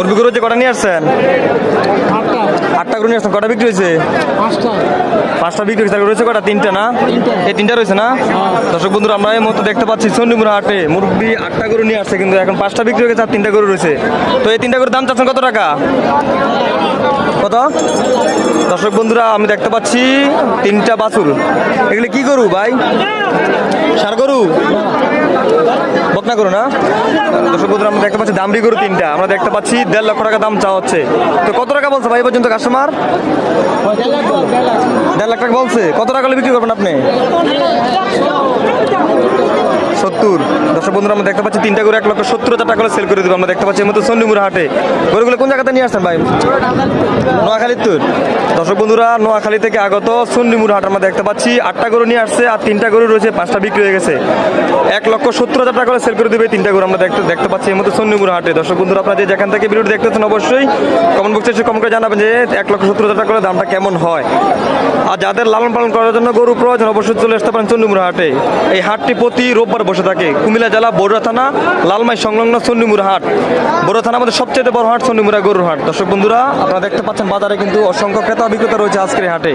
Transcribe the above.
মুরগি গরু হচ্ছে কটা নিয়ে আসছেন? 8টা গরু নিয়ে আসছেন। কটা বিক্রি হয়েছে? 5টা বিক্রি হয়েছে। রয়েছে কটা? 3টা না? এই 3টা রয়েছে না? দর্শক বন্ধুরা, আমরা এই মুহূর্তে দেখতে পাচ্ছি চণ্ডীমুড়া হাটে মুরগি 8টা গরু নিয়ে আসছে, কিন্তু এখন 5টা বিক্রি হয়ে গেছে আর 3টা গরু রয়েছে। তো এই 3টা গরুর দাম চাচ্ছেন কত টাকা? কত? দর্শক বন্ধুরা, আমি দেখতে পাচ্ছি 3টা বাছুর। এগুলি কি গরু ভাই? ষাঁড় গরু? বকনা গরু না? দর্শক বন্ধুরা, আমরা দেখতে পাচ্ছি দামড়ি গরু 3টা। আমরা দেখতে পাচ্ছি 1.5 লক্ষ টাকা দাম চাওয়া হচ্ছে। তো কত টাকা বলছে ভাই পর্যন্ত কাস্টমার? 1.5 লাখ টাকা বলছে। কত টাকা হলে বিক্রি করবেন আপনি? 70। দর্শক বন্ধুরা, আমরা দেখতে পাচ্ছি 3টা গরু 1,70,000 টাকা করে সেল করে দেবো। আমরা দেখতে পাচ্ছি এই মতো চণ্ডীমুড়া হাটে। গরুগুলো কোন জায়গাতে নিয়ে আসছেন ভাই? নোয়াখালীর তো। দর্শক বন্ধুরা, নোয়াখালী থেকে আগত চণ্ডীমুড়া হাট আমরা দেখতে পাচ্ছি 8টা গরু নিয়ে আসছে আর 3টা গরু রয়েছে, 5টা বিক্রি হয়ে গেছে। 1,70,000 টাকা করে সেল করে দেবে 3টা গরু। আমরা দেখতে পাচ্ছি এই মতো চণ্ডীমুড়া হাটে। দর্শক বন্ধুরা, আপনারা যেখান থেকে ভিডিওটি দেখতেছেন অবশ্যই কমেন্ট বক্সে এসে কমেন্ট করে জানাবেন যে 1,70,000 টাকা করে দামটা কেমন হয়। আর যাদের লালন পালন করার জন্য গরু প্রয়োজন অবশ্যই চলে আসতে পারেন চণ্ডীমুড়া হাটে। এই হাটটি প্রতি রোববার বসে থাকে। কুমিল্লা জেলা বড়ুয়া থানা লালমাই সংলগ্ন চণ্ডীমুড়া হাট। বড়ুয়া থানার মধ্যে সবচেয়ে বড় হাট চণ্ডীমুড়া গরুর হাট। দর্শক বন্ধুরা, আপনারা দেখতে পাচ্ছেন বাজারে কিন্তু অসংখ্য ক্রেতা বিক্রেতা রয়েছে আজকের হাটে।